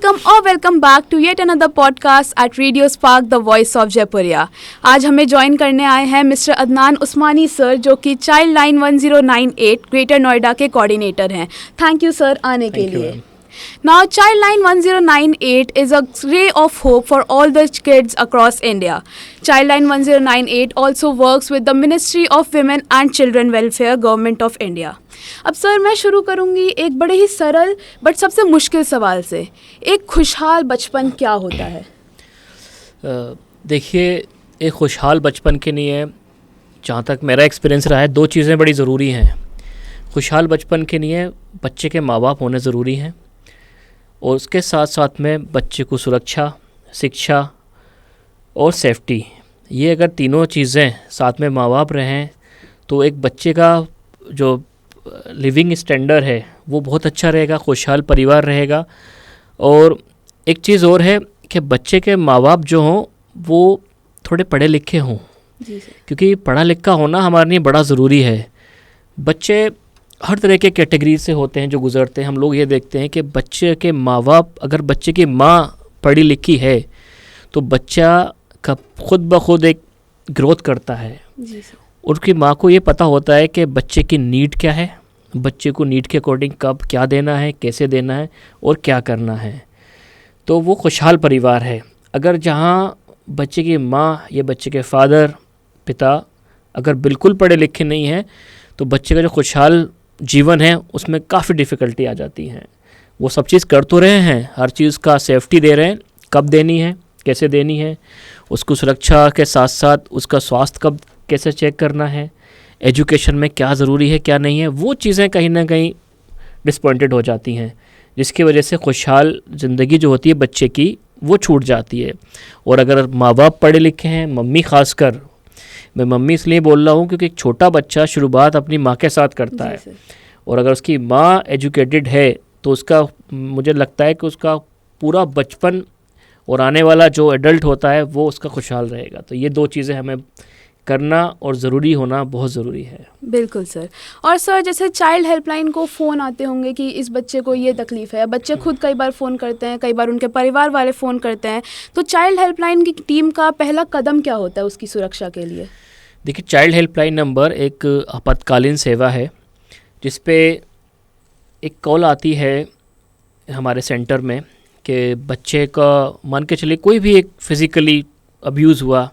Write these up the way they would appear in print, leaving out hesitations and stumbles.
Welcome और welcome back to yet another podcast at radio spark the voice of Jaipuria. आज हमें join करने आए हैं मिस्टर अदनान उस्मानी सर, जो कि चाइल्ड लाइन 1098 ग्रेटर नोएडा के कोऑर्डिनेटर हैं। थैंक यू सर आने के लिए। Now, Childline 1098 is a ray of hope for all the kids across India. Childline 1098 also works with the Ministry of Women and Children Welfare, Government of India. अब sir मैं शुरू करूँगी एक बड़े ही सरल बट सबसे मुश्किल सवाल से। एक खुशहाल बचपन क्या होता है? देखिए, एक खुशहाल बचपन के लिए जहाँ तक मेरा एक्सपीरियंस रहा है, दो चीज़ें बड़ी ज़रूरी हैं। खुशहाल बचपन के लिए बच्चे के माँ बाप होने ज़रूरी हैं, और उसके साथ साथ में बच्चे को सुरक्षा, शिक्षा और सेफ्टी, ये अगर तीनों चीज़ें साथ में माँ बाप रहें तो एक बच्चे का जो लिविंग स्टैंडर्ड है वो बहुत अच्छा रहेगा, खुशहाल परिवार रहेगा। और एक चीज़ और है कि बच्चे के माँ बाप जो हों वो थोड़े पढ़े लिखे हों, क्योंकि पढ़ा लिखा होना हमारे लिए बड़ा ज़रूरी है। बच्चे हर तरह के कैटेगरी से होते हैं जो गुज़रते हैं। हम लोग ये देखते हैं कि बच्चे के माँ बाप, अगर बच्चे की माँ पढ़ी लिखी है तो बच्चा का खुद ब खुद एक ग्रोथ करता है। उसकी माँ को ये पता होता है कि बच्चे की नीड क्या है, बच्चे को नीड के अकॉर्डिंग कब क्या देना है, कैसे देना है और क्या करना है। तो वो खुशहाल परिवार है। अगर जहाँ बच्चे की माँ या बच्चे के फादर, पिता अगर बिल्कुल पढ़े लिखे नहीं हैं तो बच्चे का जो खुशहाल जीवन है उसमें काफ़ी डिफ़िकल्टी आ जाती है। वो सब चीज़ कर तो रहे हैं, हर चीज़ का सेफ्टी दे रहे हैं, कब देनी है, कैसे देनी है, उसको सुरक्षा के साथ साथ उसका स्वास्थ्य कब कैसे चेक करना है, एजुकेशन में क्या ज़रूरी है क्या नहीं है, वो चीज़ें कहीं ना कहीं डिसपॉइंटेड हो जाती हैं, जिसकी वजह से खुशहाल ज़िंदगी जो होती है बच्चे की वो छूट जाती है। और अगर माँ बाप पढ़े लिखे हैं, मम्मी ख़ासकर, मैं मम्मी इसलिए बोल रहा हूँ क्योंकि एक छोटा बच्चा शुरुआत अपनी माँ के साथ करता है, और अगर उसकी माँ एजुकेटेड है तो उसका, मुझे लगता है कि उसका पूरा बचपन और आने वाला जो एडल्ट होता है वो उसका खुशहाल रहेगा। तो ये दो चीज़ें हमें करना और ज़रूरी होना बहुत ज़रूरी है। बिल्कुल सर। और सर जैसे चाइल्ड हेल्पलाइन को फ़ोन आते होंगे कि इस बच्चे को ये तकलीफ़ है, बच्चे खुद कई बार फ़ोन करते हैं, कई बार उनके परिवार वाले फ़ोन करते हैं, तो चाइल्ड हेल्पलाइन की टीम का पहला कदम क्या होता है उसकी सुरक्षा के लिए? देखिए, चाइल्ड हेल्पलाइन नंबर एक आपातकालीन सेवा है जिस पे एक कॉल आती है हमारे सेंटर में कि बच्चे का, मान के चलिए कोई भी एक फिज़िकली अब्यूज़ हुआ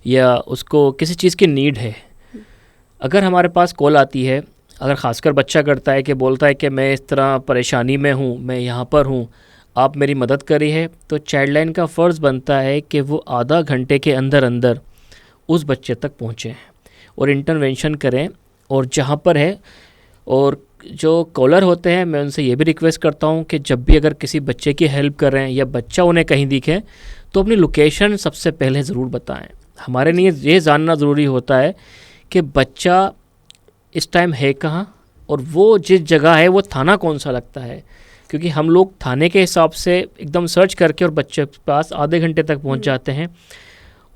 या उसको किसी चीज़ की नीड है। अगर हमारे पास कॉल आती है, अगर ख़ासकर बच्चा करता है कि बोलता है कि मैं इस तरह परेशानी में हूँ, मैं यहाँ पर हूँ, आप मेरी मदद करी है, तो चाइल्ड लाइन का फ़र्ज़ बनता है कि वो आधा घंटे के अंदर अंदर उस बच्चे तक पहुँचें और इंटरवेंशन करें। और जहाँ पर है, और जो कॉलर होते हैं मैं उनसे ये भी रिक्वेस्ट करता हूँ कि जब भी अगर किसी बच्चे की हेल्प कर रहे हैं या बच्चा उन्हें कहीं दिखे तो अपनी लोकेशन सबसे पहले ज़रूर बताएं। हमारे लिए ये जानना ज़रूरी होता है कि बच्चा इस टाइम है कहाँ, और वो जिस जगह है वो थाना कौन सा लगता है, क्योंकि हम लोग थाने के हिसाब से एकदम सर्च करके और बच्चे के पास आधे घंटे तक पहुँच जाते हैं।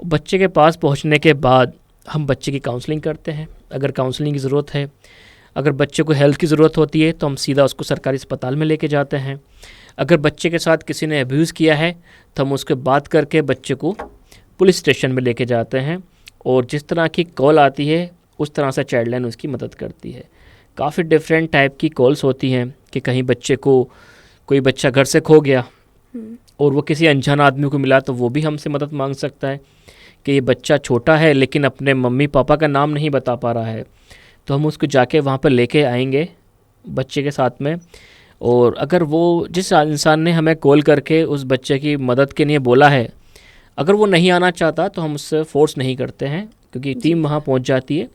बच्चे के पास पहुँचने के बाद हम बच्चे की काउंसलिंग करते हैं, अगर काउंसलिंग की ज़रूरत है। अगर बच्चे को हेल्थ की ज़रूरत होती है तो हम सीधा उसको सरकारी अस्पताल में लेके जाते हैं। अगर बच्चे के साथ किसी ने अब्यूज़ किया है तो हम उसके बात करके बच्चे को पुलिस स्टेशन में लेके जाते हैं, और जिस तरह की कॉल आती है उस तरह से चाइल्ड लाइन उसकी मदद करती है। काफ़ी डिफरेंट टाइप की कॉल्स होती हैं कि कहीं बच्चे को, कोई बच्चा घर से खो गया और वो किसी अनजान आदमी को मिला तो वो भी हमसे मदद मांग सकता है कि ये बच्चा छोटा है लेकिन अपने मम्मी पापा का नाम नहीं बता पा रहा है, तो हम उसको जाके वहाँ पर लेके आएंगे बच्चे के साथ में। और अगर वो, जिस इंसान ने हमें कॉल करके उस बच्चे की मदद के लिए बोला है, अगर वो नहीं आना चाहता तो हम उससे फोर्स नहीं करते हैं, क्योंकि टीम वहाँ पहुँच जाती है।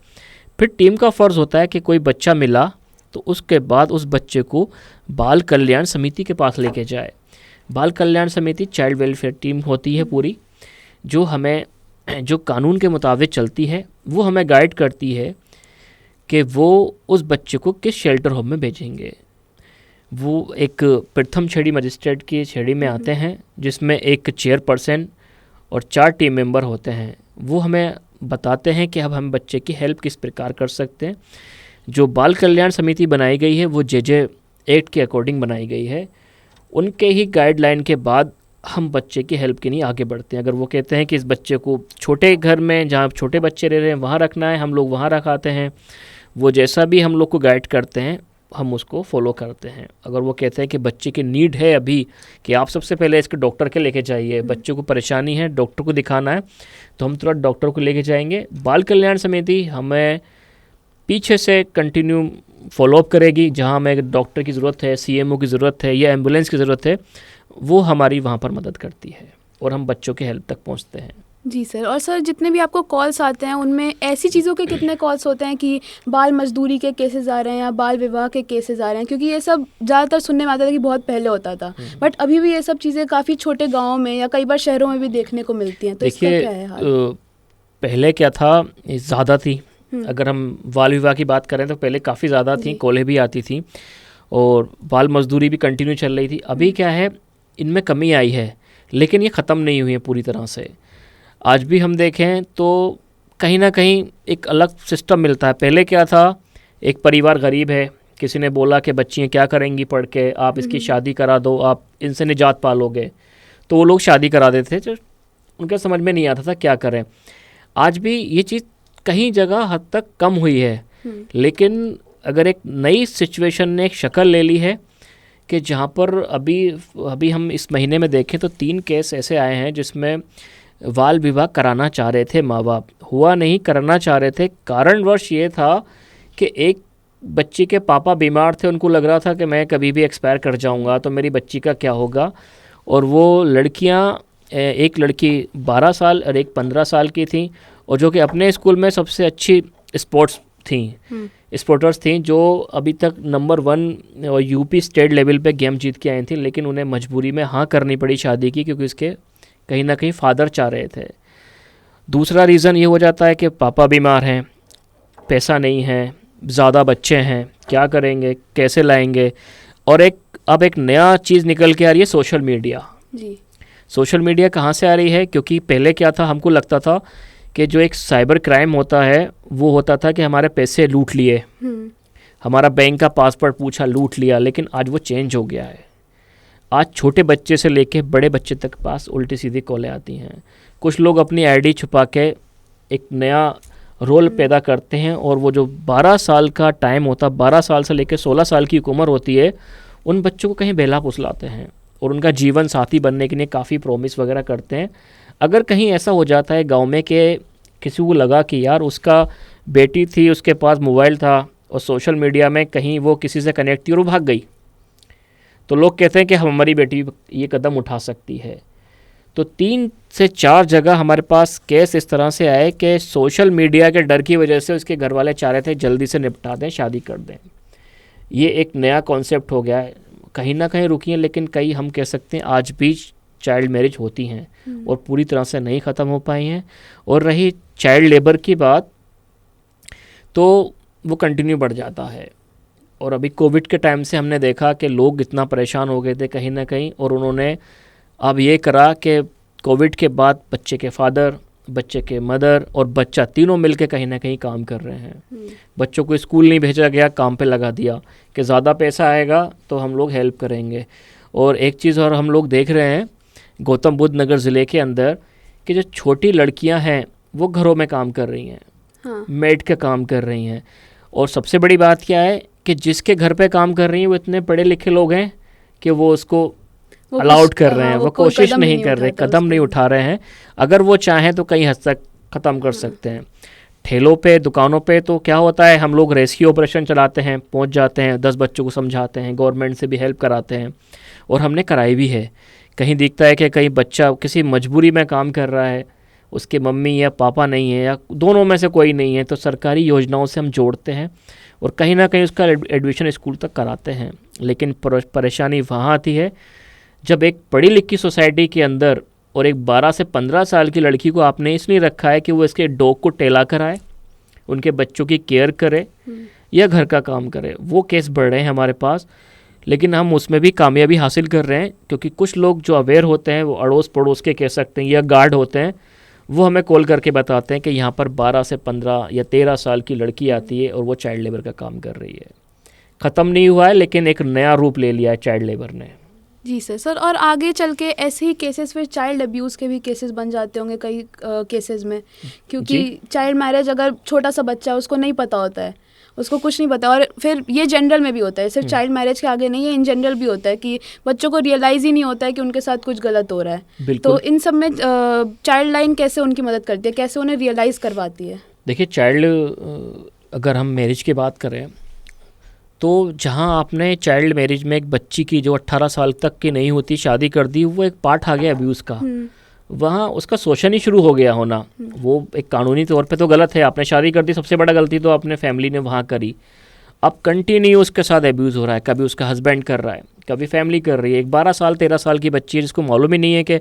फिर टीम का फ़र्ज़ होता है कि कोई बच्चा मिला तो उसके बाद उस बच्चे को बाल कल्याण समिति के पास लेके जाए। बाल कल्याण समिति चाइल्ड वेलफेयर टीम होती है पूरी, जो हमें, जो कानून के मुताबिक चलती है, वो हमें गाइड करती है कि वो उस बच्चे को किस शेल्टर होम में भेजेंगे। वो एक प्रथम श्रेणी मजिस्ट्रेट की श्रेणी में आते हैं, जिसमें एक चेयरपर्सन और 4 टीम मेंबर होते हैं। वो हमें बताते हैं कि अब हम बच्चे की हेल्प किस प्रकार कर सकते हैं। जो बाल कल्याण समिति बनाई गई है वो JJ एक्ट के अकॉर्डिंग बनाई गई है, उनके ही गाइडलाइन के बाद हम बच्चे की हेल्प के लिए आगे बढ़ते हैं। अगर वो कहते हैं कि इस बच्चे को छोटे घर में जहाँ छोटे बच्चे रह रहे हैं वहाँ रखना है, हम लोग वहाँ रखाते हैं। वो जैसा भी हम लोग को गाइड करते हैं हम उसको फॉलो करते हैं। अगर वो कहते हैं कि बच्चे की नीड है अभी कि आप सबसे पहले इसके डॉक्टर के लेके जाइए, बच्चे को परेशानी है, डॉक्टर को दिखाना है, तो हम तुरंत डॉक्टर को लेके जाएंगे। बाल कल्याण समिति हमें पीछे से कंटिन्यू फॉलोअप करेगी। जहाँ हमें डॉक्टर की ज़रूरत है, सीएमओ की ज़रूरत है या एम्बुलेंस की ज़रूरत है, वो हमारी वहाँ पर मदद करती है और हम बच्चों के हेल्प तक पहुँचते हैं। जी सर। और सर जितने भी आपको कॉल्स आते हैं उनमें ऐसी चीज़ों के कितने कॉल्स होते हैं कि बाल मजदूरी के केसेस आ रहे हैं या बाल विवाह के केसेस आ रहे हैं? क्योंकि ये सब ज़्यादातर सुनने में आता था कि बहुत पहले होता था, बट अभी भी ये सब चीज़ें काफ़ी छोटे गाँव में या कई बार शहरों में भी देखने को मिलती हैं, तो इसका क्या है हाल? पहले क्या था, ज़्यादा थी। अगर हम बाल विवाह की बात करें तो पहले काफ़ी ज़्यादा थी, कॉलें भी आती थी और बाल मजदूरी भी कंटिन्यू चल रही थी। अभी क्या है, इनमें कमी आई है लेकिन ये ख़त्म नहीं हुई है पूरी तरह से। आज भी हम देखें तो कहीं ना कहीं एक अलग सिस्टम मिलता है। पहले क्या था, एक परिवार गरीब है, किसी ने बोला कि बच्चियाँ क्या करेंगी पढ़ के, आप इसकी शादी करा दो, आप इनसे निजात पालोगे, तो वो लोग शादी करा देते थे। जो उनके समझ में नहीं आता था क्या करें। आज भी ये चीज़ कहीं जगह हद तक कम हुई है, लेकिन अगर एक नई सिचुएशन ने एक शक्ल ले ली है कि जहाँ पर अभी हम इस महीने में देखें तो 3 केस ऐसे आए हैं जिसमें बाल विवाह कराना चाह रहे थे माँ बाप, हुआ नहीं, कराना चाह रहे थे। कारणवश ये था कि एक बच्ची के पापा बीमार थे, उनको लग रहा था कि मैं कभी भी एक्सपायर कर जाऊंगा तो मेरी बच्ची का क्या होगा। और वो लड़कियां, एक लड़की 12 साल और एक 15 साल की थी, और जो कि अपने स्कूल में सबसे अच्छी स्पोर्ट्स थी, स्पोर्टर्स थी, जो अभी तक नंबर 1 और यूपी स्टेट लेवल पे गेम जीत के आई थी, लेकिन उन्हें मजबूरी में हाँ करनी पड़ी शादी की, क्योंकि उसके कहीं ना कहीं फादर चाह रहे थे। दूसरा रीज़न ये हो जाता है कि पापा बीमार हैं, पैसा नहीं है, ज़्यादा बच्चे हैं, क्या करेंगे, कैसे लाएंगे। और अब एक नया चीज़ निकल के आ रही है, सोशल मीडिया। जी। सोशल मीडिया कहाँ से आ रही है? क्योंकि पहले क्या था, हमको लगता था कि जो एक साइबर क्राइम होता है वो होता था कि हमारे पैसे लूट लिए, हमारा बैंक का पासवर्ड पूछा, लूट लिया। लेकिन आज वो चेंज हो गया है। आज छोटे बच्चे से लेके बड़े बच्चे तक पास उल्टी सीधी कॉलें आती हैं। कुछ लोग अपनी आईडी छुपा के एक नया रोल पैदा करते हैं, और वो जो 12 साल का टाइम होता, 12 साल से लेकर 16 साल की उम्र होती है, उन बच्चों को कहीं बेला फुसलाते हैं और उनका जीवन साथी बनने के लिए काफ़ी प्रॉमिस वगैरह करते हैं। अगर कहीं ऐसा हो जाता है गांव में कि किसी को लगा कि यार उसका बेटी थी, उसके पास मोबाइल था और सोशल मीडिया में कहीं वो किसी से कनेक्ट थी और वो भाग गई, तो लोग कहते हैं कि हमारी बेटी ये कदम उठा सकती है। तो 3 से 4 जगह हमारे पास केस इस तरह से आए कि सोशल मीडिया के डर की वजह से उसके घर वाले चाह रहे थे जल्दी से निपटा दें, शादी कर दें। ये एक नया कॉन्सेप्ट हो गया है, कहीं ना कहीं रुकी है, लेकिन कई हम कह सकते हैं आज भी चाइल्ड मैरिज होती हैं और पूरी तरह से नहीं ख़त्म हो पाई हैं। और रही चाइल्ड लेबर की बात, तो वो कंटिन्यू बढ़ जाता है। और अभी कोविड के टाइम से हमने देखा कि लोग इतना परेशान हो गए थे कहीं ना कहीं, और उन्होंने अब ये करा कि कोविड के बाद बच्चे के फादर, बच्चे के मदर और बच्चा तीनों मिलके कहीं ना कहीं काम कर रहे हैं। बच्चों को स्कूल नहीं भेजा गया, काम पे लगा दिया कि ज़्यादा पैसा आएगा तो हम लोग हेल्प करेंगे। और एक चीज़ और हम लोग देख रहे हैं गौतम बुद्ध नगर ज़िले के अंदर कि जो छोटी लड़कियां हैं वो घरों में काम कर रही हैं, मेड का काम कर रही हैं। और सबसे बड़ी बात क्या है कि जिसके घर पे काम कर रही हैं वो इतने पढ़े लिखे लोग हैं कि वो उसको अलाउड कर रहे हैं, वो कोशिश नहीं कर रहे, कदम नहीं उठा रहे हैं। अगर वो चाहें तो कई हद तक ख़त्म कर सकते हैं। ठेलों पे, दुकानों पे तो क्या होता है, हम लोग रेस्क्यू ऑपरेशन चलाते हैं, पहुंच जाते हैं, 10 बच्चों को समझाते हैं, गवर्नमेंट से भी हेल्प कराते हैं, और हमने कराई भी है। कहीं दिखता है कि कहीं बच्चा किसी मजबूरी में काम कर रहा है, उसके मम्मी या पापा नहीं है या दोनों में से कोई नहीं है, तो सरकारी योजनाओं से हम जोड़ते हैं और कहीं ना कहीं उसका एडमिशन स्कूल तक कराते हैं। लेकिन परेशानी वहाँ आती है जब एक पढ़ी लिखी सोसाइटी के अंदर और एक 12 से 15 साल की लड़की को आपने इसलिए रखा है कि वो इसके डॉग को टेला कराए, उनके बच्चों की केयर करे या घर का काम करे। वो केस बढ़ रहे हैं हमारे पास, लेकिन हम उसमें भी कामयाबी हासिल कर रहे हैं, क्योंकि कुछ लोग जो अवेयर होते हैं, वो अड़ोस पड़ोस के कह सकते हैं या गार्ड होते हैं, वो हमें कॉल करके बताते हैं कि यहाँ पर 12 से 15 या 13 साल की लड़की आती है और वो चाइल्ड लेबर का काम कर रही है। ख़त्म नहीं हुआ है, लेकिन एक नया रूप ले लिया है चाइल्ड लेबर ने। जी सर और आगे चल के ऐसे ही केसेस फिर चाइल्ड अब्यूज़ के भी केसेस बन जाते होंगे कई केसेस में, क्योंकि चाइल्ड मैरिज अगर छोटा सा बच्चा है उसको नहीं पता होता है, उसको कुछ नहीं पता, और फिर ये जनरल में भी होता है, सिर्फ चाइल्ड मैरिज के आगे नहीं है, इन जनरल भी होता है कि बच्चों को रियलाइज़ ही नहीं होता है कि उनके साथ कुछ गलत हो रहा है। तो इन सब में चाइल्ड लाइन कैसे उनकी मदद करती है, कैसे उन्हें रियलाइज़ करवाती है? देखिए चाइल्ड अगर हम मैरिज की बात करें तो जहाँ आपने चाइल्ड मैरिज में एक बच्ची की जो 18 साल तक की नहीं होती शादी कर दी, वो एक पार्ट आ गया अब्यूज़ का। वहाँ उसका शोषण ही शुरू हो गया होना। वो एक कानूनी तौर पे तो गलत है, आपने शादी कर दी, सबसे बड़ा गलती तो आपने फैमिली ने वहाँ करी। अब कंटिन्यू उसके साथ अब्यूज़ हो रहा है, कभी उसका हस्बैंड कर रहा है, कभी फैमिली कर रही है। एक 12 साल 13 साल की बच्ची है जिसको मालूम ही नहीं है कि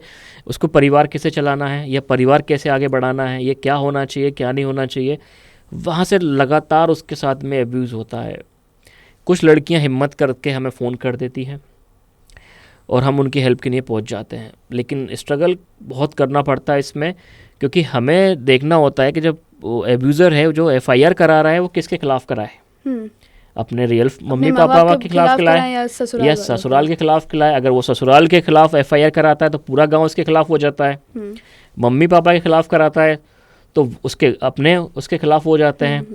उसको परिवार कैसे चलाना है या परिवार कैसे आगे बढ़ाना है, ये क्या होना चाहिए क्या नहीं होना चाहिए। वहाँ से लगातार उसके साथ में अब्यूज़ होता है। कुछ लड़कियां हिम्मत करके हमें फ़ोन कर देती हैं और हम उनकी हेल्प के लिए पहुंच जाते हैं, लेकिन स्ट्रगल बहुत करना पड़ता है इसमें, क्योंकि हमें देखना होता है कि जब एब्यूज़र है जो एफआईआर करा रहा है वो किसके खिलाफ कराए, अपने रियल मम्मी पापा के खिलाफ कराए या ससुराल के खिलाफ कराए। अगर वो ससुराल के खिलाफ एफआईआर कराता है तो पूरा गांव उसके खिलाफ हो जाता है। मम्मी पापा के खिलाफ कराता है तो उसके खिलाफ हो जाते हैं।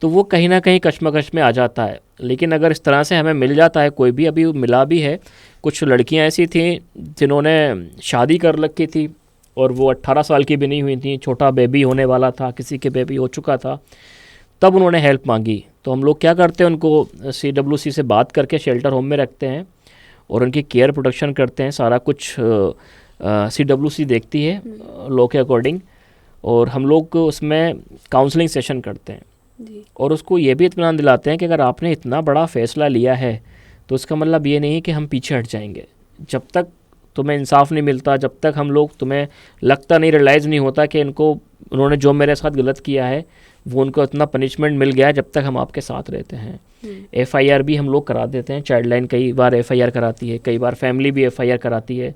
तो वो कहीं ना कहीं कश्मकश में आ जाता है। लेकिन अगर इस तरह से हमें मिल जाता है, कोई भी अभी मिला भी है, कुछ लड़कियां ऐसी थी जिन्होंने शादी कर रखी थी और वो 18 साल की भी नहीं हुई थी, छोटा बेबी होने वाला था, किसी के बेबी हो चुका था, तब उन्होंने हेल्प मांगी। तो हम लोग क्या करते हैं, उनको CWC से बात करके शेल्टर होम में रखते हैं और उनकी केयर प्रोटेक्शन करते हैं। सारा कुछ CWC देखती है लॉ के अकॉर्डिंग, और हम लोग उसमें काउंसलिंग सेशन करते हैं जी। और उसको ये भी इत्मीनान दिलाते हैं कि अगर आपने इतना बड़ा फ़ैसला लिया है तो इसका मतलब ये नहीं कि हम पीछे हट जाएंगे। जब तक तुम्हें इंसाफ नहीं मिलता, जब तक हम लोग तुम्हें लगता नहीं, रियलाइज़ नहीं होता कि उन्होंने जो मेरे साथ गलत किया है वो उनको इतना पनिशमेंट मिल गया है, जब तक हम आपके साथ रहते हैं। FIR भी हम लोग करा देते हैं। चाइल्ड लाइन कई बार FIR कराती है, कई बार फैमिली भी FIR कराती है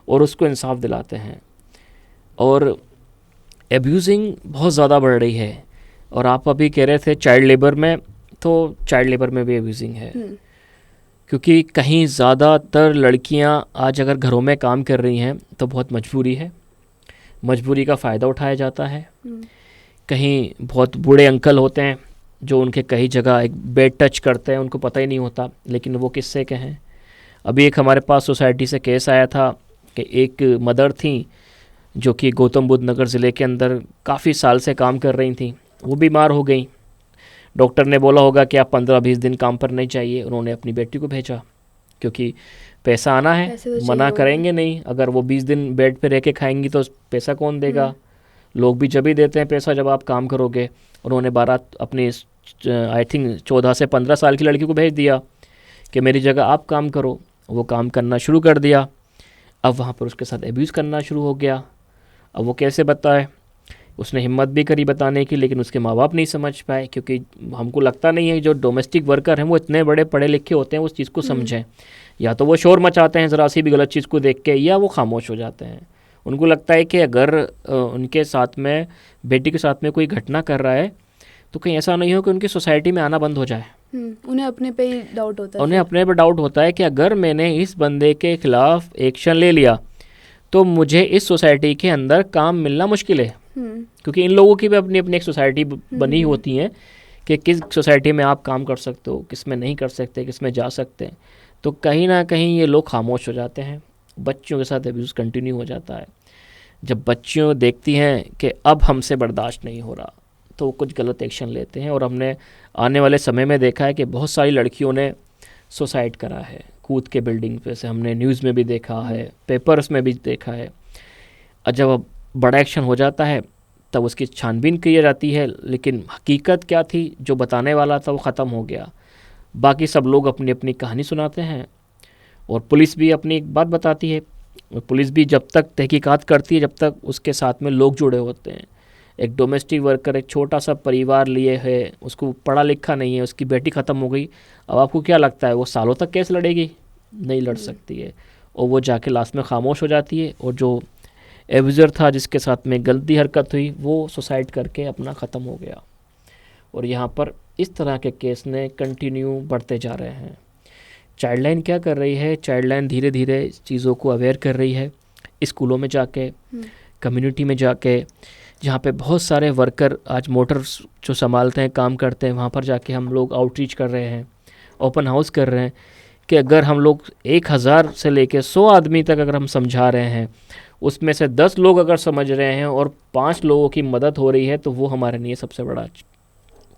और उसको इंसाफ दिलाते हैं। और एब्यूजिंग बहुत ज़्यादा बढ़ रही है। और आप अभी कह रहे थे चाइल्ड लेबर में, तो चाइल्ड लेबर में भी एब्यूजिंग है, क्योंकि कहीं ज़्यादातर लड़कियां आज अगर घरों में काम कर रही हैं तो बहुत मजबूरी है, मजबूरी का फ़ायदा उठाया जाता है। कहीं बहुत बूढ़े अंकल होते हैं जो उनके कई जगह एक बेड टच करते हैं, उनको पता ही नहीं होता, लेकिन वो किससे के हैं। अभी एक हमारे पास सोसाइटी से केस आया था कि एक मदर थी जो कि गौतम बुद्ध नगर ज़िले के अंदर काफ़ी साल से काम कर रही थी। वो बीमार हो गई, डॉक्टर ने बोला होगा कि आप 15-20 दिन काम पर नहीं चाहिए। उन्होंने अपनी बेटी को भेजा, क्योंकि पैसा आना है, मना करेंगे नहीं। अगर वो 20 दिन बेड पे रह के खाएंगी तो पैसा कौन देगा। लोग भी जब ही देते हैं पैसा जब आप काम करोगे। उन्होंने 12 अपनी आई थिंक 14 से 15 साल की लड़की को भेज दिया कि मेरी जगह आप काम करो। वो काम करना शुरू कर दिया। अब वहाँ पर उसके साथ एब्यूज़ करना शुरू हो गया। अब वो कैसे बताए, उसने हिम्मत भी करी बताने की, लेकिन उसके माँ बाप नहीं समझ पाए, क्योंकि हमको लगता नहीं है जो डोमेस्टिक वर्कर हैं वो इतने बड़े पढ़े लिखे होते हैं उस चीज़ को समझें। या तो वो शोर मचाते हैं ज़रा सी भी गलत चीज़ को देख के, या वो खामोश हो जाते हैं। उनको लगता है कि अगर उनके साथ में, बेटी के साथ में कोई घटना कर रहा है तो कहीं ऐसा नहीं हो कि उनकी सोसाइटी में आना बंद हो जाए। उन्हें अपने पे ही डाउट होता है। उन्हें अपने पे डाउट होता है कि अगर मैंने इस बंदे के खिलाफ एक्शन ले लिया तो मुझे इस सोसाइटी के अंदर काम मिलना मुश्किल है। क्योंकि इन लोगों की भी अपनी अपनी एक सोसाइटी बनी होती है कि किस सोसाइटी में आप काम कर सकते हो, किस में नहीं कर सकते, किस में जा सकते हैं। तो कहीं ना कहीं ये लोग खामोश हो जाते हैं। बच्चों के साथ अब्यूज़ कंटिन्यू हो जाता है। जब बच्चियों देखती हैं कि अब हमसे बर्दाश्त नहीं हो रहा तो वो कुछ गलत एक्शन लेते हैं। और हमने आने वाले समय में देखा है कि बहुत सारी लड़कियों ने सुसाइड करा है कूद के बिल्डिंग पे से। हमने न्यूज़ में भी देखा है, पेपर्स में भी देखा है। और जब अब बड़ा एक्शन हो जाता है तब उसकी छानबीन की जाती है, लेकिन हकीकत क्या थी, जो बताने वाला था वो ख़त्म हो गया। बाकी सब लोग अपनी अपनी कहानी सुनाते हैं और पुलिस भी अपनी एक बात बताती है। पुलिस भी जब तक तहकीकात करती है जब तक उसके साथ में लोग जुड़े होते हैं। एक डोमेस्टिक वर्कर एक छोटा सा परिवार लिए है, उसको पढ़ा लिखा नहीं है, उसकी बेटी ख़त्म हो गई। अब आपको क्या लगता है वो सालों तक केस लड़ेगी? नहीं लड़ सकती है। और वो जाके लास्ट में खामोश हो जाती है। और जो एब्यूज़र था जिसके साथ में गलती हरकत हुई वो सुसाइड करके अपना ख़त्म हो गया। और यहाँ पर इस तरह के केस ने कंटिन्यू बढ़ते जा रहे हैं। चाइल्डलाइन क्या कर रही है, चाइल्डलाइन धीरे धीरे चीज़ों को अवेयर कर रही है, स्कूलों में जाके, कम्युनिटी में जाके, जहाँ पे बहुत सारे वर्कर आज मोटर जो संभालते हैं, काम करते हैं, वहाँ पर जाके हम लोग आउटरीच कर रहे हैं, ओपन हाउस कर रहे हैं कि अगर हम लोग 1000 से लेके 100 आदमी तक अगर हम समझा रहे हैं, उसमें से 10 लोग अगर समझ रहे हैं और 5 लोगों की मदद हो रही है, तो वो हमारे लिए सबसे बड़ा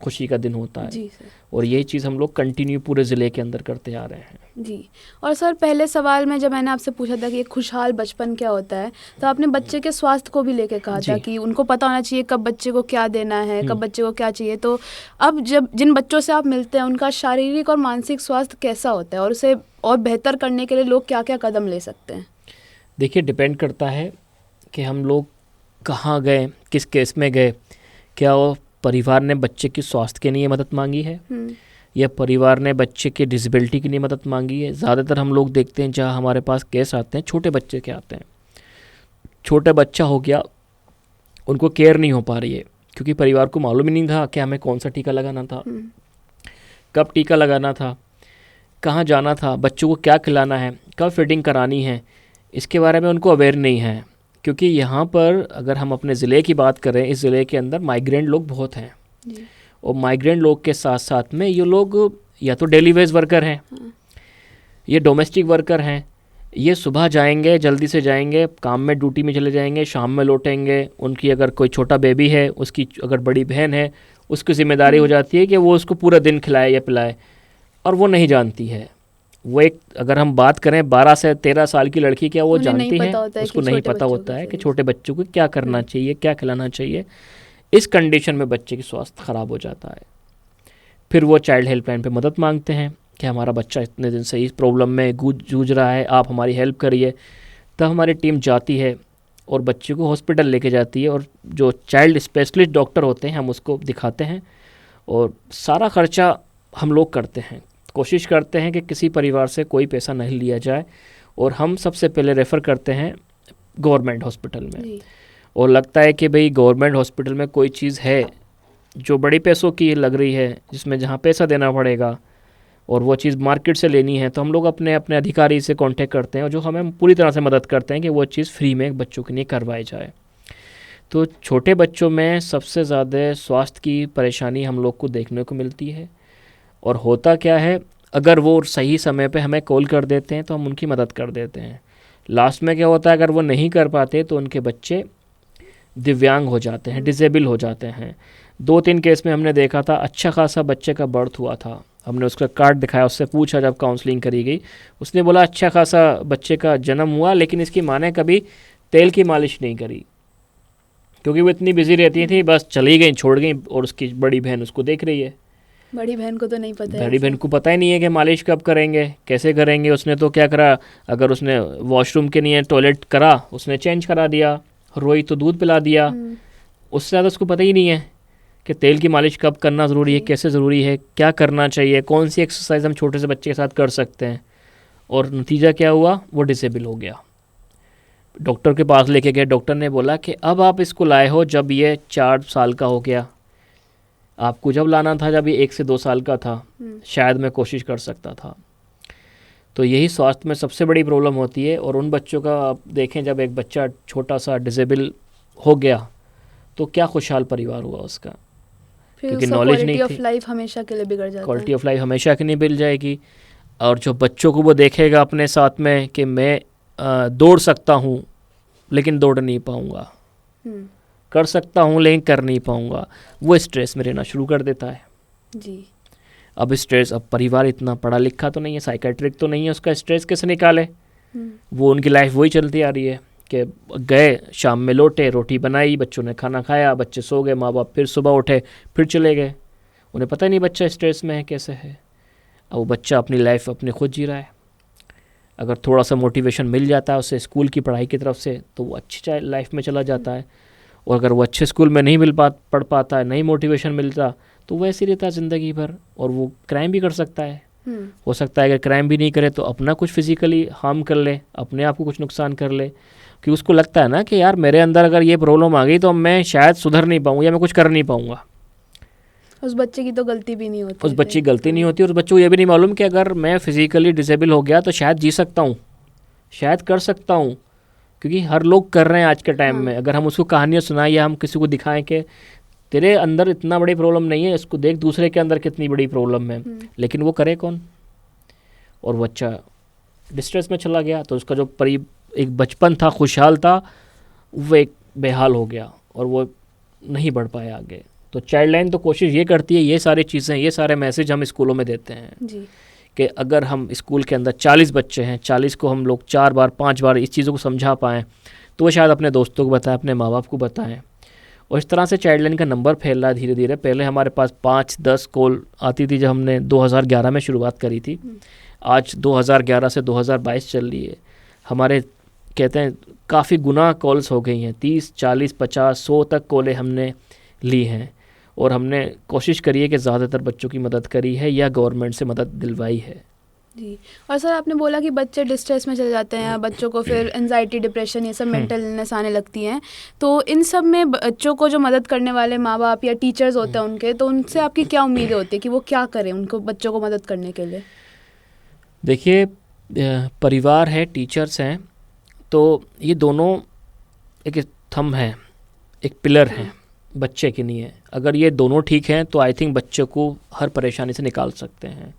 खुशी का दिन होता है। जी सर। और यही चीज़ हम लोग कंटिन्यू पूरे ज़िले के अंदर करते आ रहे हैं। जी। और सर पहले सवाल में जब मैंने आपसे पूछा था कि एक खुशहाल बचपन क्या होता है, तो आपने बच्चे के स्वास्थ्य को भी लेके कहा था कि उनको पता होना चाहिए कब बच्चे को क्या देना है, कब बच्चे को क्या चाहिए। तो अब जब जिन बच्चों से आप मिलते हैं उनका शारीरिक और मानसिक स्वास्थ्य कैसा होता है और उसे और बेहतर करने के लिए लोग क्या क्या कदम ले सकते हैं? देखिए, डिपेंड करता है कि हम लोग कहाँ गए, किस केस में गए। क्या वो परिवार ने बच्चे की स्वास्थ्य के लिए मदद मांगी है या परिवार ने बच्चे के डिसेबिलिटी के लिए मदद मांगी है। ज़्यादातर हम लोग देखते हैं जहाँ हमारे पास केस आते हैं, छोटे बच्चे के आते हैं। छोटा बच्चा हो गया, उनको केयर नहीं हो पा रही है क्योंकि परिवार को मालूम ही नहीं था कि हमें कौन सा टीका लगाना था, कब टीका लगाना था, कहाँ जाना था, बच्चों को क्या खिलाना है, कब फीडिंग करानी है, इसके बारे में उनको अवेयर नहीं है। क्योंकि यहाँ पर अगर हम अपने ज़िले की बात करें, इस ज़िले के अंदर माइग्रेंट लोग बहुत हैं और माइग्रेंट लोग के साथ साथ में ये लोग या तो डेली वेज वर्कर हैं, ये डोमेस्टिक वर्कर हैं। ये सुबह जाएंगे, जल्दी से जाएंगे, काम में ड्यूटी में चले जाएंगे, शाम में लौटेंगे। उनकी अगर कोई छोटा बेबी है, उसकी अगर बड़ी बहन है, उसकी ज़िम्मेदारी हो जाती है कि वो उसको पूरा दिन खिलाए या पिलाए, और वो नहीं जानती है। वो एक, अगर हम बात करें 12 से 13 साल की लड़की, क्या वो जानती है? उसको नहीं पता होता है कि छोटे बच्चों को क्या करना चाहिए, क्या खिलाना चाहिए। इस कंडीशन में बच्चे की स्वास्थ्य ख़राब हो जाता है। फिर वो चाइल्ड हेल्पलाइन पे मदद मांगते हैं कि हमारा बच्चा इतने दिन से इस प्रॉब्लम में जूझ रहा है, आप हमारी हेल्प करिए। तब हमारी टीम जाती है और बच्चे को हॉस्पिटल लेके जाती है और जो चाइल्ड स्पेशलिस्ट डॉक्टर होते हैं हम उसको दिखाते हैं और सारा खर्चा हम लोग करते हैं। कोशिश करते हैं कि किसी परिवार से कोई पैसा नहीं लिया जाए और हम सबसे पहले रेफ़र करते हैं गवर्नमेंट हॉस्पिटल में। और लगता है कि भाई गवर्नमेंट हॉस्पिटल में कोई चीज़ है जो बड़ी पैसों की लग रही है, जिसमें जहाँ पैसा देना पड़ेगा और वो चीज़ मार्केट से लेनी है, तो हम लोग अपने अपने अधिकारी से कांटेक्ट करते हैं और जो हमें पूरी तरह से मदद करते हैं कि वो चीज़ फ्री में बच्चों के लिए करवाई जाए। तो छोटे बच्चों में सबसे ज़्यादा स्वास्थ्य की परेशानी हम लोग को देखने को मिलती है। और होता क्या है, अगर वो सही समय पे हमें कॉल कर देते हैं तो हम उनकी मदद कर देते हैं। लास्ट में क्या होता है, अगर वो नहीं कर पाते तो उनके बच्चे दिव्यांग हो जाते हैं, डिसेबल हो जाते हैं। 2-3 केस में हमने देखा था, अच्छा खासा बच्चे का बर्थ हुआ था, हमने उसका कार्ड दिखाया, उससे पूछा जब काउंसलिंग करी गई, उसने बोला अच्छा खासा बच्चे का जन्म हुआ लेकिन इसकी माँ ने कभी तेल की मालिश नहीं करी क्योंकि वो इतनी बिजी रहती थी, बस चली गई, छोड़ गई और उसकी बड़ी बहन उसको देख रही है। बड़ी बहन को तो नहीं पता है, बड़ी बहन को पता ही नहीं है कि मालिश कब करेंगे, कैसे करेंगे। उसने तो क्या करा, अगर उसने वॉशरूम के लिए टॉयलेट करा, उसने चेंज करा दिया, रोई तो दूध पिला दिया। उससे ज़्यादा उसको पता ही नहीं है कि तेल की मालिश कब करना ज़रूरी है, कैसे ज़रूरी है, क्या करना चाहिए, कौन सी एक्सरसाइज हम छोटे से बच्चे के साथ कर सकते हैं। और नतीजा क्या हुआ, वो डिसेबल हो गया। डॉक्टर के पास लेके गए, डॉक्टर ने बोला कि अब आप इसको लाए हो जब ये 4 साल का हो गया, आपको जब लाना था जब ये 1 से 2 साल का था, शायद मैं कोशिश कर सकता था। तो यही स्वास्थ्य में सबसे बड़ी प्रॉब्लम होती है। और उन बच्चों का आप देखें, जब एक बच्चा छोटा सा डिसेबल हो गया तो क्या खुशहाल परिवार हुआ उसका, क्योंकि नॉलेज नहीं थी। क्वालिटी ऑफ लाइफ हमेशा के लिए बिगड़ जाता है। क्वालिटी ऑफ लाइफ हमेशा के लिए मिल जाएगी। और जो बच्चों को वो देखेगा अपने साथ में कि मैं दौड़ सकता हूँ लेकिन दौड़ नहीं पाऊँगा, कर सकता हूँ लेकिन कर नहीं पाऊँगा, वो स्ट्रेस में रहना शुरू कर देता है जी। अब स्ट्रेस, अब परिवार इतना पढ़ा लिखा तो नहीं है, साइकेट्रिक तो नहीं है, उसका स्ट्रेस कैसे निकाले। वो उनकी लाइफ वही चलती आ रही है कि गए, शाम में लौटे, रोटी बनाई, बच्चों ने खाना खाया, बच्चे सो गए, माँ बाप फिर सुबह उठे, फिर चले गए। उन्हें पता ही नहीं बच्चा स्ट्रेस में है कैसे है। अब वो बच्चा अपनी लाइफ अपने खुद जी रहा है। अगर थोड़ा सा मोटिवेशन मिल जाता है उसे स्कूल की पढ़ाई की तरफ से तो वो अच्छी लाइफ में चला जाता है। और अगर वो अच्छे स्कूल में नहीं पढ़ पाता है, नहीं मोटिवेशन मिलता, तो वो ऐसे रहता है ज़िंदगी भर। और वो क्राइम भी कर सकता है। हो सकता है अगर क्राइम भी नहीं करे तो अपना कुछ फिजिकली हार्म कर ले, अपने आप को कुछ नुकसान कर ले, कि उसको लगता है ना कि यार मेरे अंदर अगर ये प्रॉब्लम आ गई तो मैं शायद सुधर नहीं पाऊँ या मैं कुछ कर नहीं पाऊँगा। उस बच्चे की तो गलती भी नहीं होती, उस बच्चे की गलती नहीं होती, उस बच्चे को ये भी नहीं मालूम कि अगर मैं फिजिकली डिसेबल हो गया तो शायद जी सकता हूँ, शायद कर सकता हूँ, क्योंकि हर लोग कर रहे हैं आज के टाइम में। अगर हम उसको कहानियाँ सुनाएं या हम किसी को दिखाएं कि तेरे अंदर इतना बड़ी प्रॉब्लम नहीं है, इसको देख दूसरे के अंदर कितनी बड़ी प्रॉब्लम है, लेकिन वो करे कौन? और बच्चा डिस्ट्रेस में चला गया तो उसका जो एक बचपन था, खुशहाल था, वो एक बेहाल हो गया और वो नहीं बढ़ पाया आगे। तो चाइल्ड लाइन तो कोशिश ये करती है, ये सारी चीज़ें, ये सारे मैसेज हम स्कूलों में देते हैं जी। कि अगर हम स्कूल के अंदर 40 बच्चे हैं, 40 को हम लोग 4 बार 5 बार इस चीज़ों को समझा पाएँ तो वो शायद अपने दोस्तों को बताएं, अपने माँ बाप को बताएं। और इस तरह से चाइल्ड लाइन का नंबर फैल रहा है धीरे धीरे। पहले हमारे पास 5-10 कॉल आती थी जब हमने 2011 में शुरुआत करी थी। आज 2011 से 2022 चल रही है, हमारे कहते हैं काफ़ी गुना कॉल्स हो गई हैं, 30, 40, 50, 100 तक कॉलें हमने ली हैं और हमने कोशिश करी है कि ज़्यादातर बच्चों की मदद करी है या गवर्नमेंट से मदद दिलवाई है। जी। और सर आपने बोला कि बच्चे डिस्ट्रेस में चले जाते हैं, बच्चों को फिर एंजाइटी, डिप्रेशन, ये सब मेंटल इलनेस आने लगती हैं, तो इन सब में बच्चों को जो मदद करने वाले माँ बाप या टीचर्स होते हैं उनके, तो उनसे आपकी क्या उम्मीदें होती है कि वो क्या करें उनको, बच्चों को मदद करने के लिए? देखिए, परिवार है, टीचर्स हैं, तो ये दोनों एक थंब है, एक पिलर है बच्चे के लिए। अगर ये दोनों ठीक हैं तो आई थिंक बच्चे को हर परेशानी से निकाल सकते हैं।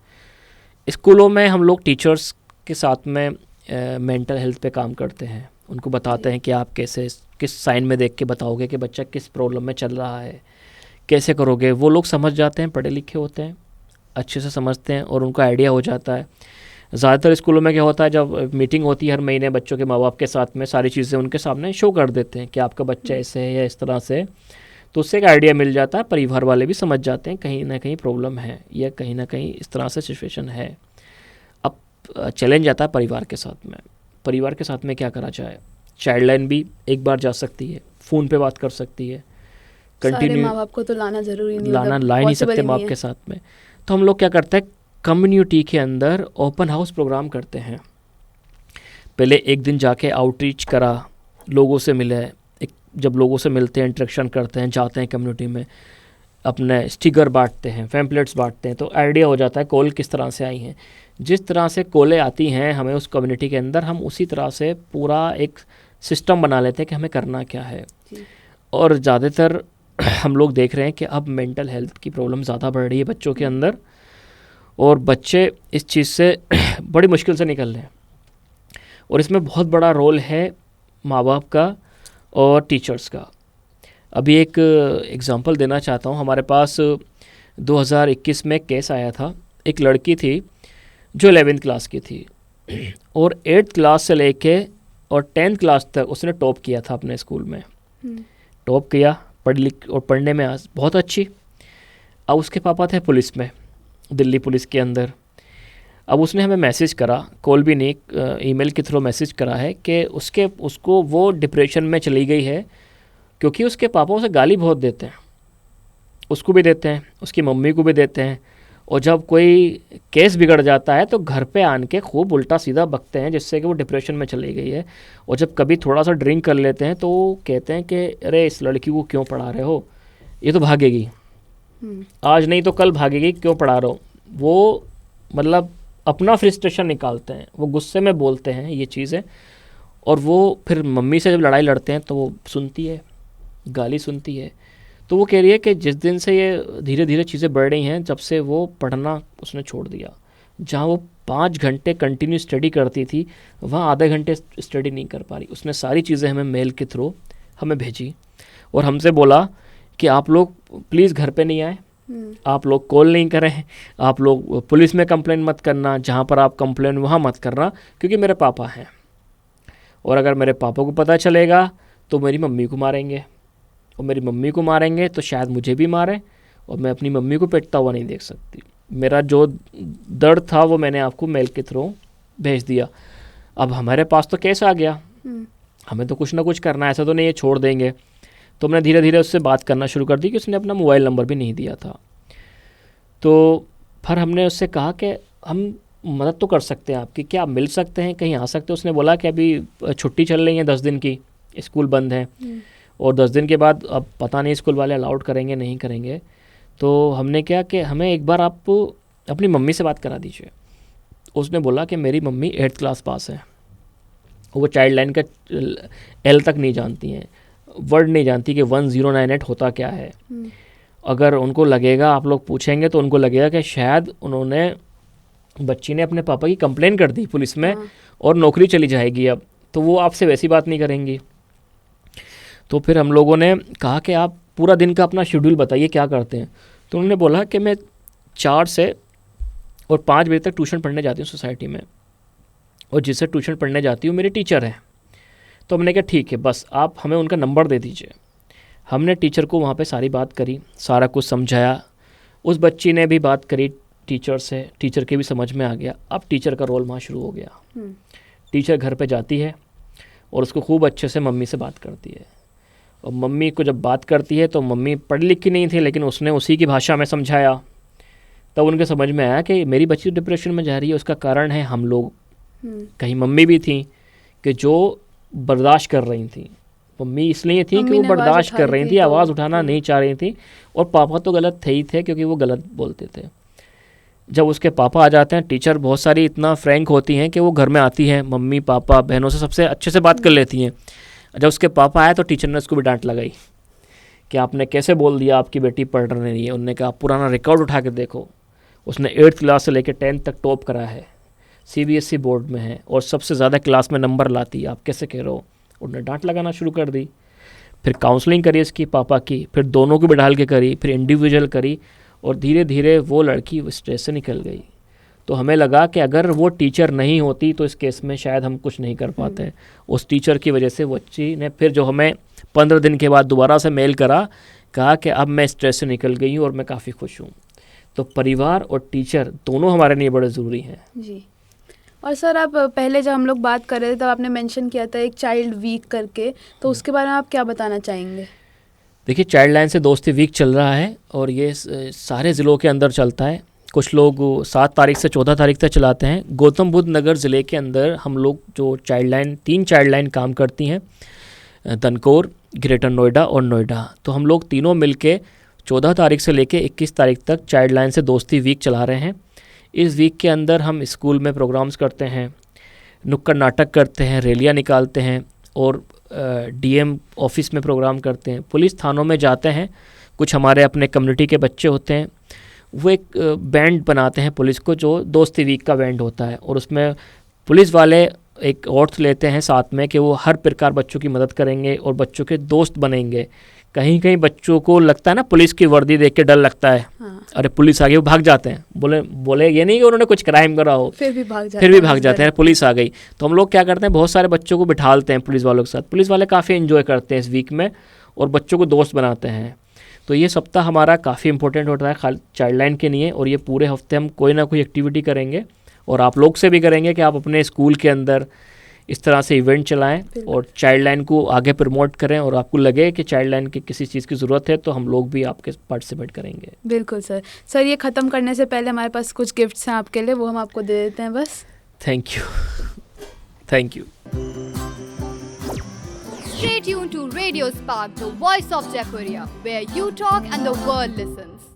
स्कूलों में हम लोग टीचर्स के साथ में मेंटल हेल्थ पे काम करते हैं, उनको बताते हैं कि आप कैसे, किस साइन में देख के बताओगे कि बच्चा किस प्रॉब्लम में चल रहा है, कैसे करोगे। वो लोग समझ जाते हैं, पढ़े लिखे होते हैं, अच्छे से समझते हैं और उनको आइडिया हो जाता है। ज़्यादातर स्कूलों में क्या होता है, जब मीटिंग होती है हर महीने बच्चों के माँ बाप के साथ में, सारी चीज़ें उनके सामने शो कर देते हैं कि आपका बच्चा ऐसे है या इस तरह से, तो उससे एक आइडिया मिल जाता है। परिवार वाले भी समझ जाते हैं कहीं ना कहीं प्रॉब्लम है या कहीं ना कहीं इस तरह से सिचुएशन है। अब चैलेंज आता है परिवार के साथ में। परिवार के साथ में क्या करा जाए? चाइल्ड लाइन भी एक बार जा सकती है, फ़ोन पे बात कर सकती है, कंटिन्यू। माँ बाप को तो लाना ज़रूरी नहीं, लाना ला ही नहीं सकते माँ बाप के साथ में। तो हम लोग क्या करते हैं, कम्युनिटी के अंदर ओपन हाउस प्रोग्राम करते हैं। पहले एक दिन जाके आउटरीच करा, लोगों से मिले। जब लोगों से मिलते हैं, इंटरेक्शन करते हैं, जाते हैं कम्युनिटी में, अपने स्टिकर बांटते हैं, पैम्पलेट्स बांटते हैं, तो आइडिया हो जाता है कॉल किस तरह से आई हैं। जिस तरह से कॉलें आती हैं हमें उस कम्युनिटी के अंदर, हम उसी तरह से पूरा एक सिस्टम बना लेते हैं कि हमें करना क्या है। और ज़्यादातर हम लोग देख रहे हैं कि अब मेंटल हेल्थ की प्रॉब्लम ज़्यादा बढ़ रही है बच्चों के अंदर, और बच्चे इस चीज़ से बड़ी मुश्किल से निकल रहे हैं। और इसमें बहुत बड़ा रोल है माँ बाप का और टीचर्स का। अभी एक एग्ज़ाम्पल देना चाहता हूँ। हमारे पास 2021 में केस आया था, एक लड़की थी जो 11th क्लास की थी और 8th क्लास से लेके और 10th क्लास तक उसने टॉप किया था अपने स्कूल में। टॉप किया, पढ़ लिख और पढ़ने में आज बहुत अच्छी। अब उसके पापा थे पुलिस में, दिल्ली पुलिस के अंदर। अब उसने हमें मैसेज करा, कॉल भी नहीं, ईमेल के थ्रू मैसेज करा है कि उसको वो डिप्रेशन में चली गई है क्योंकि उसके पापा उसे गाली बहुत देते हैं, उसको भी देते हैं, उसकी मम्मी को भी देते हैं। और जब कोई केस बिगड़ जाता है तो घर पे आन के खूब उल्टा सीधा बकते हैं, जिससे कि वो डिप्रेशन में चली गई है। और जब कभी थोड़ा सा ड्रिंक कर लेते हैं तो कहते हैं कि अरे इस लड़की को क्यों पढ़ा रहे हो, ये तो भागेगी, आज नहीं तो कल भागेगी, क्यों पढ़ा रहे हो। वो मतलब अपना फ्रस्ट्रेशन निकालते हैं, वो गुस्से में बोलते हैं ये चीज़ें। और वो फिर मम्मी से जब लड़ाई लड़ते हैं तो वो सुनती है, गाली सुनती है। तो वो कह रही है कि जिस दिन से ये धीरे धीरे चीज़ें बढ़ रही हैं, जब से वो पढ़ना उसने छोड़ दिया। जहाँ वो 5 घंटे कंटिन्यू स्टडी करती थी, वहाँ आधे घंटे स्टडी नहीं कर पा रही। उसने सारी चीज़ें हमें मेल के थ्रू हमें भेजी और हमसे बोला कि आप लोग प्लीज़ घर पे नहीं आए, आप लोग कॉल नहीं करें, आप लोग पुलिस में कंप्लेन मत करना, जहाँ पर आप कंप्लेन वहाँ मत करना, क्योंकि मेरे पापा हैं और अगर मेरे पापा को पता चलेगा तो मेरी मम्मी को मारेंगे और मेरी मम्मी को मारेंगे तो शायद मुझे भी मारें और मैं अपनी मम्मी को पिटता हुआ नहीं देख सकती। मेरा जो दर्द था वो मैंने आपको मेल के थ्रू भेज दिया। अब हमारे पास तो केस आ गया, हमें तो कुछ ना कुछ करना है, ऐसा तो नहीं है छोड़ देंगे। तो हमने धीरे धीरे उससे बात करना शुरू कर दी कि उसने अपना मोबाइल नंबर भी नहीं दिया था। तो फिर हमने उससे कहा कि हम मदद तो कर सकते हैं आपकी, क्या आप मिल सकते हैं, कहीं आ सकते हैं। उसने बोला कि अभी छुट्टी चल रही है 10 दिन की, स्कूल बंद है और 10 दिन के बाद अब पता नहीं स्कूल वाले अलाउड करेंगे नहीं करेंगे। तो हमने क्या कि हमें एक बार आप अपनी मम्मी से बात करा दीजिए। उसने बोला कि मेरी मम्मी 8th क्लास पास है, वो चाइल्ड लाइन का एल तक नहीं जानती हैं, वर्ड नहीं जानती कि 1098 होता क्या है। अगर उनको लगेगा, आप लोग पूछेंगे तो उनको लगेगा कि शायद उन्होंने, बच्ची ने अपने पापा की कंप्लेन कर दी पुलिस में और नौकरी चली जाएगी अब, तो वो आपसे वैसी बात नहीं करेंगी। तो फिर हम लोगों ने कहा कि आप पूरा दिन का अपना शेड्यूल बताइए क्या करते हैं। तो उन्होंने बोला कि मैं 4 से और 5 बजे तक ट्यूशन पढ़ने जाती हूँ सोसाइटी में, और जिससे ट्यूशन पढ़ने जाती हूँ मेरे टीचर हैं। तो हमने कहा ठीक है, बस आप हमें उनका नंबर दे दीजिए। हमने टीचर को वहाँ पे सारी बात करी, सारा कुछ समझाया। उस बच्ची ने भी बात करी टीचर से, टीचर के भी समझ में आ गया। अब टीचर का रोल वहाँ शुरू हो गया। टीचर घर पे जाती है और उसको खूब अच्छे से मम्मी से बात करती है, और मम्मी को जब बात करती है तो मम्मी पढ़ी लिखी नहीं थी, लेकिन उसने उसी की भाषा में समझाया। तब उनके समझ में आया कि मेरी बच्ची डिप्रेशन में जा रही है, उसका कारण है हम लोग। कहीं मम्मी भी थी कि जो बर्दाश्त कर रही थी। मम्मी इसलिए थी कि वो बर्दाश्त कर रही थी, आवाज़ उठाना नहीं चाह रही थी, और पापा तो गलत थे ही थे क्योंकि वो गलत बोलते थे। जब उसके पापा आ जाते हैं, टीचर बहुत सारी इतना फ्रैंक होती हैं कि वो घर में आती हैं, मम्मी पापा बहनों से सबसे अच्छे से बात कर लेती हैं। जब उसके पापा आए तो टीचर ने उसको भी डांट लगाई कि आपने कैसे बोल दिया आपकी बेटी पढ़ रही है। उन्होंने कहा पुराना रिकॉर्ड उठा के देखो, उसने 8th क्लास से लेकर 10th तक टॉप करा है, CBSE बोर्ड में है और सबसे ज़्यादा क्लास में नंबर लाती है, आप कैसे कह रहे हो। उन्होंने डांट लगाना शुरू कर दी। फिर काउंसलिंग करी इसकी पापा की, फिर दोनों को बिठाल के करी, फिर इंडिविजुअल करी, और धीरे धीरे वो लड़की स्ट्रेस से निकल गई। तो हमें लगा कि अगर वो टीचर नहीं होती तो इस केस में शायद हम कुछ नहीं कर पाते। उस टीचर की वजह से वो बच्ची ने फिर जो हमें 15 दिन के बाद दोबारा से मेल करा, कहा कि अब मैं स्ट्रेस से निकल गई हूँ और मैं काफ़ी खुश हूँ। तो परिवार और टीचर दोनों हमारे लिए बड़े ज़रूरी हैं जी। और सर, आप पहले जब हम लोग बात कर रहे थे तब आपने मेंशन किया था एक चाइल्ड वीक करके, तो उसके बारे में आप क्या बताना चाहेंगे? देखिए, चाइल्ड लाइन से दोस्ती वीक चल रहा है और ये सारे ज़िलों के अंदर चलता है। कुछ लोग 7 तारीख से 14 तारीख तक चलाते हैं। गौतम बुद्ध नगर ज़िले के अंदर हम लोग जो चाइल्ड लाइन, 3 चाइल्ड लाइन काम करती हैं, धनकौर, ग्रेटर नोएडा और नोएडा। तो हम लोग तीनों मिलके 14 तारीख से लेके 21 तारीख तक चाइल्ड लाइन से दोस्ती वीक चला रहे हैं। इस वीक के अंदर हम स्कूल में प्रोग्राम्स करते हैं, नुक्कड़ नाटक करते हैं, रैलियाँ निकालते हैं, और DM ऑफिस में प्रोग्राम करते हैं, पुलिस थानों में जाते हैं। कुछ हमारे अपने कम्युनिटी के बच्चे होते हैं, वो एक बैंड बनाते हैं पुलिस को, जो दोस्ती वीक का बैंड होता है, और उसमें पुलिस वाले एक ओथ लेते हैं साथ में कि वो हर प्रकार बच्चों की मदद करेंगे और बच्चों के दोस्त बनेंगे। कहीं कहीं बच्चों को लगता है ना, पुलिस की वर्दी देख के डर लगता है, अरे पुलिस आ गई, वो भाग जाते हैं। बोले ये नहीं कि उन्होंने कुछ क्राइम करा हो, फिर भी भाग जाते हैं, पुलिस आ गई। तो हम लोग क्या करते हैं, बहुत सारे बच्चों को बिठालते हैं पुलिस वालों के साथ। पुलिस वाले काफ़ी एंजॉय करते हैं इस वीक में और बच्चों को दोस्त बनाते हैं। तो ये सप्ताह हमारा काफ़ी इंपॉर्टेंट होता है खाली चाइल्ड लाइन के लिए, और ये पूरे हफ्ते हम कोई ना कोई एक्टिविटी करेंगे, और आप लोग से भी करेंगे कि आप अपने स्कूल के अंदर इस तरह से इवेंट चलाएं और चाइल्ड लाइन को आगे प्रमोट करें, और आपको लगे कि चाइल्ड लाइन की किसी चीज़ की ज़रूरत है तो हम लोग भी आपके पार्टिसिपेट करेंगे। बिल्कुल सर। सर, ये ख़त्म करने से पहले हमारे पास कुछ गिफ्ट्स हैं आपके लिए, वो हम आपको दे देते हैं बस। Thank you. Stay tuned to Radio Spark, the voice of Jaipuria, where you talk and the world listens.